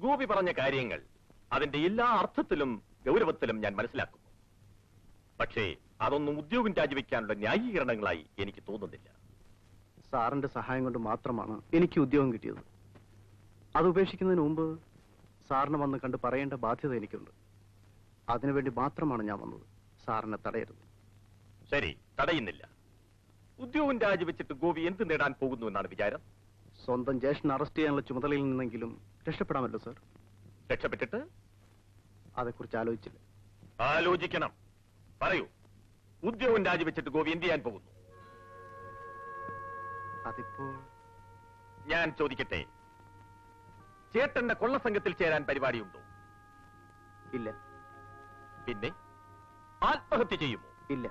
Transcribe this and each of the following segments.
ഗോപി പറഞ്ഞ കാര്യങ്ങൾ അതിന്റെ എല്ലാ അർത്ഥത്തിലും ഗൗരവത്തിലും ഞാൻ മനസ്സിലാക്കുന്നു. പക്ഷേ അതൊന്നും ഉദ്യോഗം രാജിവെക്കാനുള്ള ന്യായീകരണങ്ങളായി എനിക്ക് തോന്നുന്നില്ല. സാറിന്റെ സഹായം കൊണ്ട് മാത്രമാണ് എനിക്ക് ഉദ്യോഗം കിട്ടിയത്. അത് ഉപേക്ഷിക്കുന്നതിന് മുമ്പ് സാറിനെ വന്ന് കണ്ട് പറയേണ്ട ബാധ്യത എനിക്കുണ്ട്. അതിനുവേണ്ടി മാത്രമാണ് ഞാൻ വന്നത്. സാറിനെ തടയരുത്. ശരി, തടയുന്നില്ല. ഉദ്യോഗം രാജിവെച്ചിട്ട് ഗോപി എന്ത് നേടാൻ പോകുന്നു എന്നാണ് വിചാരം? സ്വന്തം ജ്യേഷ്ഠനെ അറസ്റ്റ് ചെയ്യാനുള്ള ചുമതലയിൽ നിന്നെങ്കിലും രക്ഷപ്പെടാമല്ലോ സാർ. രക്ഷപ്പെട്ടിട്ട്? അതേക്കുറിച്ച് ആലോചിച്ചില്ല. ആലോചിക്കണം. പറയൂ, ഉദ്യോഗം രാജിവെച്ചിട്ട് ഗോപി എന്ത് ചെയ്യാൻ പോകുന്നു? അതിപ്പോ ഞാൻ ചോദിക്കട്ടെ, ചേട്ടന്റെ കൊള്ളസംഘത്തിൽ ചേരാൻ പരിപാടിയുണ്ടോ? ഇല്ല. പിന്നെ ആത്മഹത്യ ചെയ്യുമോ? ഇല്ല.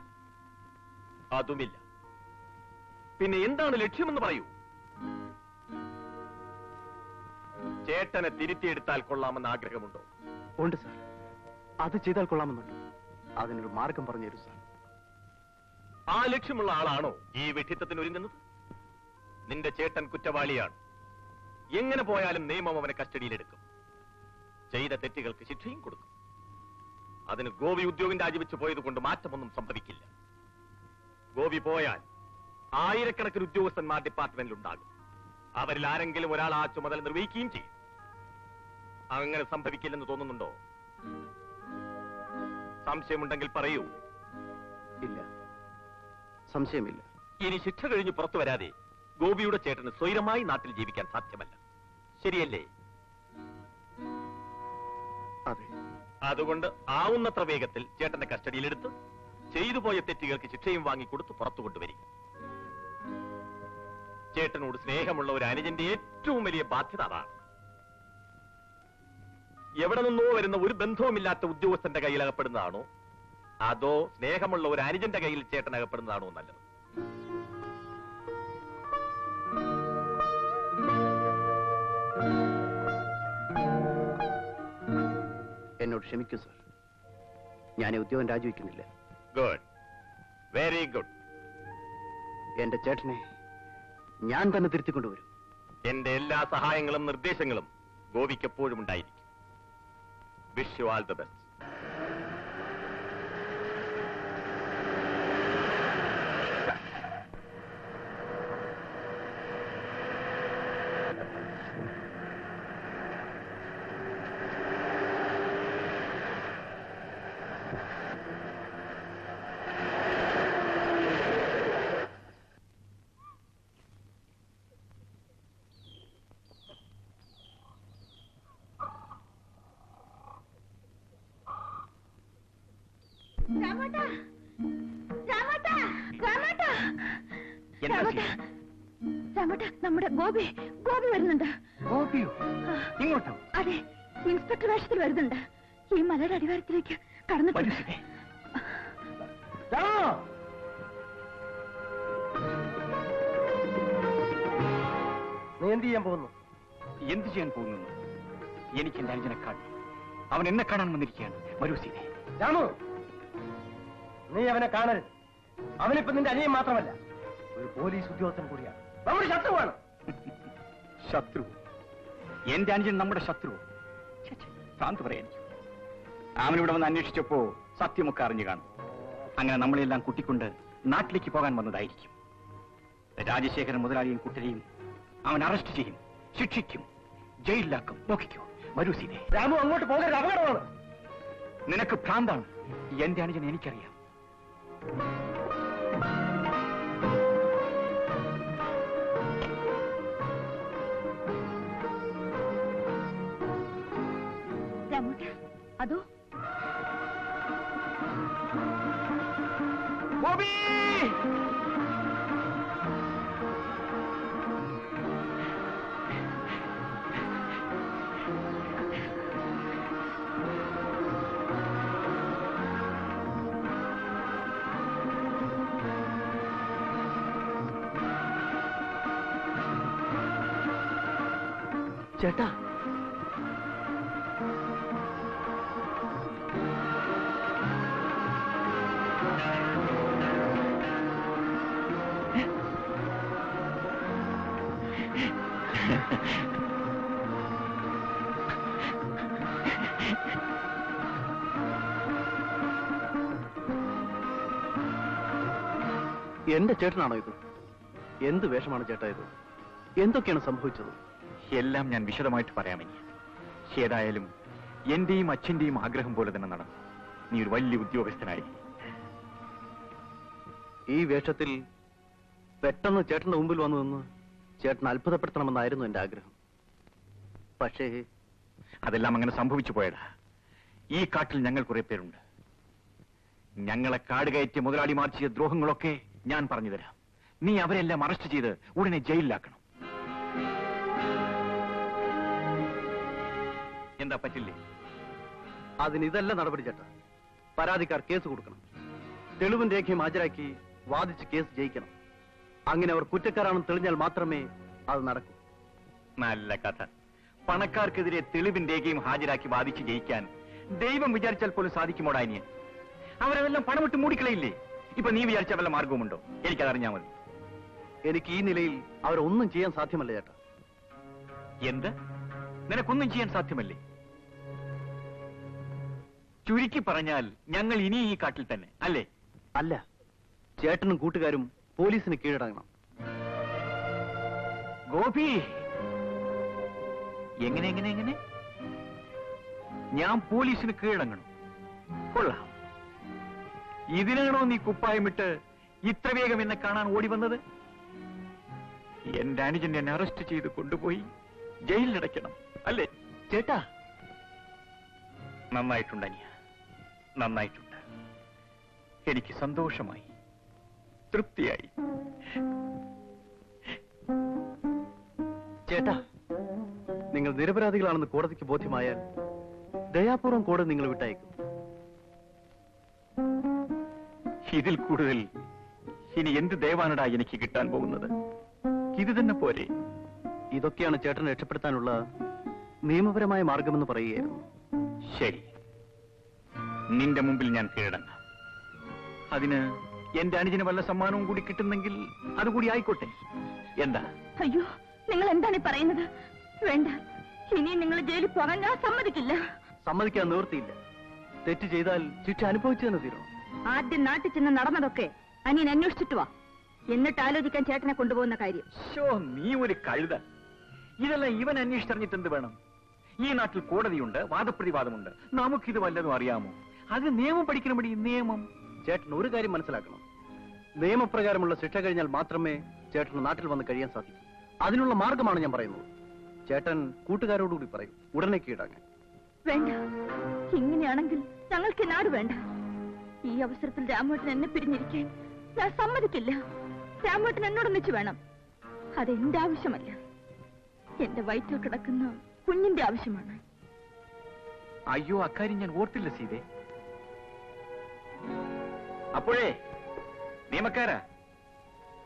അതുമില്ല. പിന്നെ എന്താണ് ലക്ഷ്യമെന്ന് പറയൂ. ചേട്ടനെ തിരുത്തിയെടുത്താൽ കൊള്ളാമെന്ന് ആഗ്രഹമുണ്ടോ? ഉണ്ട് സാർ. അത് ചെയ്താൽ കൊള്ളാമെന്നുണ്ട്. അതിനൊരു മാർഗം പറഞ്ഞു തരൂ സാർ. ആ ലക്ഷ്യമുള്ള ആളാണോ ഈ വിഡ്ഢിത്തത്തിന് ഒരുങ്ങുന്നത്? നിന്റെ ചേട്ടൻ കുറ്റവാളിയാണ്. എങ്ങനെ പോയാലും നിയമം അവനെ കസ്റ്റഡിയിലെടുക്കും. ചെയ്ത തെറ്റുകൾക്ക് ശിക്ഷയും കൊടുക്കും. അതിന് ഗോപി ഉദ്യോഗം രാജിവെച്ച് പോയത് കൊണ്ട് മാറ്റമൊന്നും സംഭവിക്കില്ല. ഗോപി പോയാൽ ആയിരക്കണക്കിന് ഉദ്യോഗസ്ഥന്മാർ ഡിപ്പാർട്ട്മെന്റിൽ ഉണ്ടാകും. അവരിൽ ആരെങ്കിലും ഒരാൾ ആ ചുമതല നിർവഹിക്കുകയും ചെയ്യും. അങ്ങനെ സംഭവിക്കില്ലെന്ന് തോന്നുന്നുണ്ടോ? സംശയമുണ്ടെങ്കിൽ പറയൂ. ഇല്ല, സംശയമില്ല. ഇനി ശിക്ഷ കഴിഞ്ഞ് പുറത്തു വരാതെ ഗോപിയുടെ ചേട്ടന് സ്വൈരമായി നാട്ടിൽ ജീവിക്കാൻ സാധ്യമല്ല. ശരിയല്ലേ? അതെ. അതുകൊണ്ട് ആവുന്നത്ര വേഗത്തിൽ ചേട്ടന്റെ കസ്റ്റഡിയിലെടുത്ത് ചെയ്തു പോയ തെറ്റുകൾക്ക് ശിക്ഷയും വാങ്ങിക്കൊടുത്ത് പുറത്തു കൊണ്ടുവരിക. ചേട്ടനോട് സ്നേഹമുള്ള ഒരു അനുജന്റെ ഏറ്റവും വലിയ ബാധ്യത അതാണ്. എവിടെ നിന്നോ വരുന്ന ഒരു ബന്ധവുമില്ലാത്ത ഉദ്യോഗസ്ഥന്റെ കയ്യിൽ അകപ്പെടുന്നതാണോ അതോ സ്നേഹമുള്ള ഒരു അനുജന്റെ കയ്യിൽ ചേട്ടൻ അകപ്പെടുന്നതാണോ നല്ലത്? എന്നോട് ക്ഷമിക്കൂ സാർ. ഞാൻ ഉദ്യോഗം രാജിവെക്കുന്നില്ല. Good, very good. എന്റെ ചേട്ടനെ ഞാൻ തന്നെ തിരുത്തിക്കൊണ്ടുവരും. എന്റെ എല്ലാ സഹായങ്ങളും നിർദ്ദേശങ്ങളും ഗോപിക്ക് എപ്പോഴും ഉണ്ടായിരിക്കും. Wish you all the best. നമ്മുടെ ഗോപി വരുന്നുണ്ട്. ഗോപിയോ? ഇങ്ങോട്ടോ? അതെ, ഇൻസ്പെക്ടർ വേഷത്തിൽ വരുന്നുണ്ട്. ഈ മലയുടെ അടിവാരത്തിലേക്ക് കടന്നിട്ടുണ്ട്. നീ എന്ത് ചെയ്യാൻ പോകുന്നു? എന്ത് ചെയ്യാൻ പോകുന്നു? എനിക്ക് എന്റെ അനുജനെ കാണും. അവൻ എന്നെ കാണാൻ വന്നിരിക്കുകയാണ്. വരൂ സീതേ. രാമു, നീ അവനെ കാണരുത്. അവനിപ്പോ നിന്റെ അനിയൻ മാത്രമല്ല, ഒരു പോലീസ് ഉദ്യോഗസ്ഥൻ കൂടിയാണ്. നമ്മുടെ ശത്രുവാണ്. ശത്രു? എന്റെ അനുജൻ നമ്മുടെ ശത്രു? ഭ്രാന്ത് പറയാൻ. അവനിവിടെ വന്ന് അന്വേഷിച്ചപ്പോ സത്യമൊക്കെ അറിഞ്ഞു കാണും. അങ്ങനെ നമ്മളെല്ലാം കുട്ടിക്കൊണ്ട് നാട്ടിലേക്ക് പോകാൻ വന്നതായിരിക്കും. രാജശേഖരൻ മുതലാളിയും കുട്ടരെയും അവൻ അറസ്റ്റ് ചെയ്യും, ശിക്ഷിക്കും, ജയിലിലാക്കും. നോക്കിക്കോ. വരൂ സീതേ. രാമു, അങ്ങോട്ട് പോകരുത്, അപകടമാണ്. നിനക്ക് ഭ്രാന്താണ്. എന്റെ അനുജൻ എനിക്കറിയാം. അതോ ഗോപി! ചേട്ടാ, എന്റെ ചേട്ടനാണോ ഇത്? എന്ത് വേഷമാണ് ചേട്ടാ ഇത്? എന്തൊക്കെയാണ് സംഭവിച്ചത്? എല്ലാം ഞാൻ വിശദമായിട്ട് പറയാമെങ്കിൽ. ഏതായാലും എന്റെയും അച്ഛന്റെയും ആഗ്രഹം പോലെ തന്നെ നടന്നു. നീ ഒരു വലിയ ഉദ്യോഗസ്ഥനായി. ഈ വേഷത്തിൽ പെട്ടെന്ന് ചേട്ടന്റെ മുമ്പിൽ വന്നു നിന്ന് ചേട്ടൻ അത്ഭുതപ്പെടുത്തണമെന്നായിരുന്നു എന്റെ ആഗ്രഹം. പക്ഷേ അതെല്ലാം അങ്ങനെ സംഭവിച്ചു പോയടാ. ഈ കാട്ടിൽ ഞങ്ങൾ കുറെ പേരുണ്ട്. ഞങ്ങളെ കാട് കയറ്റിയ മുതലാളിമാർ ചെയ്ത ദ്രോഹങ്ങളൊക്കെ ഞാൻ പറഞ്ഞു തരാം. നീ അവരെല്ലാം അറസ്റ്റ് ചെയ്ത് ഉടനെ ജയിലിലാക്കണം. എന്താ പറ്റില്ലേ? അതിന് ഇതല്ല നടപടി ചേട്ടാ. പരാതിക്കാർ കേസ് കൊടുക്കണം, തെളിവും രേഖയും ഹാജരാക്കി വാദിച്ച് കേസ് ജയിക്കണം. അങ്ങനെ അവർ കുറ്റക്കാരാണെന്ന് തെളിഞ്ഞാൽ മാത്രമേ അത് നടക്കൂ. നല്ല കഥ. പണക്കാർക്കെതിരെ തെളിവും രേഖയും ഹാജരാക്കി വാദിച്ച് ജയിക്കാൻ ദൈവം വിചാരിച്ചാൽ പോലും സാധിക്കുമോടാ ഇനി? അവരെല്ലാം പണമിട്ട് മൂടിക്കളയില്ലേ? ഇപ്പൊ നീ വിചാരിച്ച വല്ല മാർഗവുമുണ്ടോ? എനിക്കതറിഞ്ഞാൽ മതി. എനിക്ക് ഈ നിലയിൽ അവരൊന്നും ചെയ്യാൻ സാധ്യമല്ല ചേട്ടാ. എന്ത്? നിനക്കൊന്നും ചെയ്യാൻ സാധ്യമല്ലേ? ചുരുക്കി പറഞ്ഞാൽ ഞങ്ങൾ ഇനി ഈ കാട്ടിൽ തന്നെ അല്ലേ? അല്ല, ചേട്ടനും കൂട്ടുകാരും പോലീസിന് കീഴടങ്ങണം. ഗോപി, എങ്ങനെ എങ്ങനെ എങ്ങനെ ഞാൻ പോലീസിന് കീഴടങ്ങണം? കൊള്ളാം. ഇതിനാണോ നീ കുപ്പായമിട്ട് ഇത്ര വേഗം എന്നെ കാണാൻ ഓടി വന്നത്? എന്റെ അനുജൻ എന്നെ അറസ്റ്റ് ചെയ്ത് കൊണ്ടുപോയി ജയിലിലടയ്ക്കണം അല്ലേ? ചേട്ടാ, നന്നായിട്ടുണ്ട് അനിയ, നന്നായിട്ടുണ്ട്. എനിക്ക് സന്തോഷമായി, തൃപ്തിയായി. ചേട്ടാ, നിങ്ങൾ നിരപരാധികളാണെന്ന് കോടതിക്ക് ബോധ്യമായാൽ ദയാപൂർവം കോടതി നിങ്ങൾ വിട്ടയക്കും. ഇതിൽ കൂടുതൽ ഇനി എന്ത് ദയവാനടാ എനിക്ക് കിട്ടാൻ പോകുന്നത്? ഇത് തന്നെ പോരെ? ഇതൊക്കെയാണ് ചേട്ടനെ രക്ഷപ്പെടുത്താനുള്ള നിയമപരമായ മാർഗമെന്ന് പറയുകയായിരുന്നു. ശരി, നിന്റെ മുമ്പിൽ ഞാൻ കീഴടങ്ങാം. അതിന് എന്റെ അനുജന് വല്ല സമ്മാനവും കൂടി കിട്ടുന്നെങ്കിൽ അതുകൂടി ആയിക്കോട്ടെ. എന്താ? അയ്യോ, നിങ്ങൾ എന്താണ് ഈ പറയുന്നത്? വേണ്ട, ഇനി നിങ്ങൾ ജയിലിൽ പോകാൻ ഞാൻ സമ്മതിക്കില്ല. സമ്മതിക്കാൻ നിവൃത്തിയില്ല. തെറ്റ് ചെയ്താൽ ശിക്ഷ അനുഭവിച്ചു തന്നെ തീരണം. ആദ്യം നാട്ടിൽ ചെന്ന് നടന്നതൊക്കെ അനിയൻ അന്വേഷിച്ചിട്ട് വാ, എന്നിട്ട് ആലോചിക്കാൻ ചേട്ടനെ കൊണ്ടുപോകുന്ന കാര്യം. നീ ഒരു കഴുത. ഇതെല്ലാം ഇവൻ അന്വേഷിച്ചറിഞ്ഞിട്ട് എന്ത് വേണം? ഈ നാട്ടിൽ കോടതിയുണ്ട്, വാദപ്രതിവാദമുണ്ട്. നമുക്കിത് വല്ലതും അറിയാമോ? അത് നിയമം പഠിക്കണമടി, നിയമം. ചേട്ടൻ ഒരു കാര്യം മനസ്സിലാക്കണം. നിയമപ്രകാരമുള്ള ശിക്ഷ കഴിഞ്ഞാൽ മാത്രമേ ചേട്ടന് നാട്ടിൽ വന്ന് കഴിയാൻ സാധിക്കൂ. അതിനുള്ള മാർഗമാണ് ഞാൻ പറയുന്നത്. ചേട്ടൻ കൂട്ടുകാരോടുകൂടി പറയും ഉടനെ കീഴടങ്ങാൻ. വേണ്ട, ഇങ്ങനെയാണെങ്കിൽ ഞങ്ങൾക്ക് നാട് വേണ്ട. ഈ അവസരത്തിൽ രാമേട്ടൻ എന്നെ പിരിഞ്ഞിരിക്കാൻ ഞാൻ സമ്മതിക്കില്ല. രാമേട്ടൻ എന്നോടൊന്നിച്ച് വേണം. അതെന്റെ ആവശ്യമല്ല, എന്റെ വയറ്റിൽ കിടക്കുന്ന കുഞ്ഞിന്റെ ആവശ്യമാണ്. അയ്യോ, അക്കാര്യം ഞാൻ ഓർത്തില്ല സീതേ. അപ്പോഴേ നിയമക്കാരാ,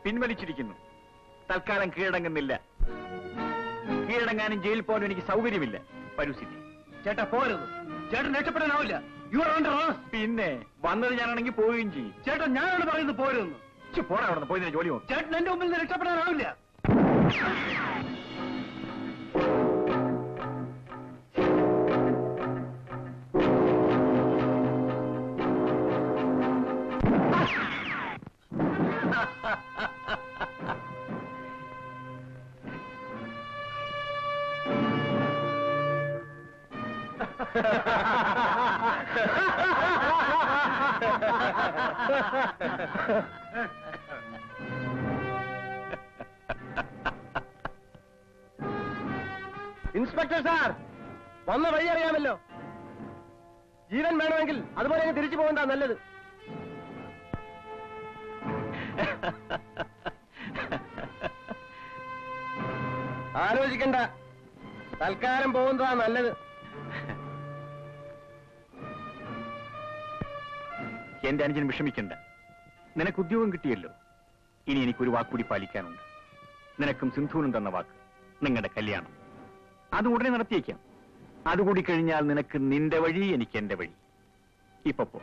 പിൻവലിച്ചിരിക്കുന്നു. തൽക്കാലം കീഴടങ്ങുന്നില്ല. കീഴടങ്ങാനും ജയിലിൽ പോകാനും എനിക്ക് സൗകര്യമില്ല. വരൂ സീതേ. ചേട്ടാ, പോരുത്. ചേട്ടൻ രക്ഷപ്പെടാനാവില്ല. You are under arrest. പിന്നെ വന്നത് ഞാനാണെങ്കിൽ പോവുകയും ചെയ്യും. ചേട്ടൻ, ഞാനാണ് പറയുന്നത് പോരുന്ന്. പോടാ അവിടെ നിന്ന്, പോയി നിന്റെ ജോലി നോക്കും. ചേട്ടൻ എന്റെ മുമ്പിൽ നിന്ന് രക്ഷപ്പെടാനാവില്ല. ഇൻസ്പെക്ടർ സാർ, വന്ന വഴി അറിയാമല്ലോ. ജീവൻ വേണമെങ്കിൽ അതുപോലെ അങ്ങ് തിരിച്ചു പോകണ്ട നല്ലത്. ആലോചിക്കണ്ട, തൽക്കാലം പോകുന്നതാ നല്ലത്. എന്റെ അനുജൻ വിഷമിക്കണ്ട. നിനക്ക് ഉദ്യോഗം കിട്ടിയല്ലോ. ഇനി എനിക്കൊരു വാക്കുകൂടി പാലിക്കാനുണ്ട്. നിനക്കും സിന്ധുവിനും തന്ന വാക്ക്, നിങ്ങളുടെ കല്യാണം. അത് ഉടനെ നടത്തിയേക്കാം. അതുകൂടി കഴിഞ്ഞാൽ നിനക്ക് നിന്റെ വഴി, എനിക്ക് എന്റെ വഴി. ഇപ്പൊ പോ.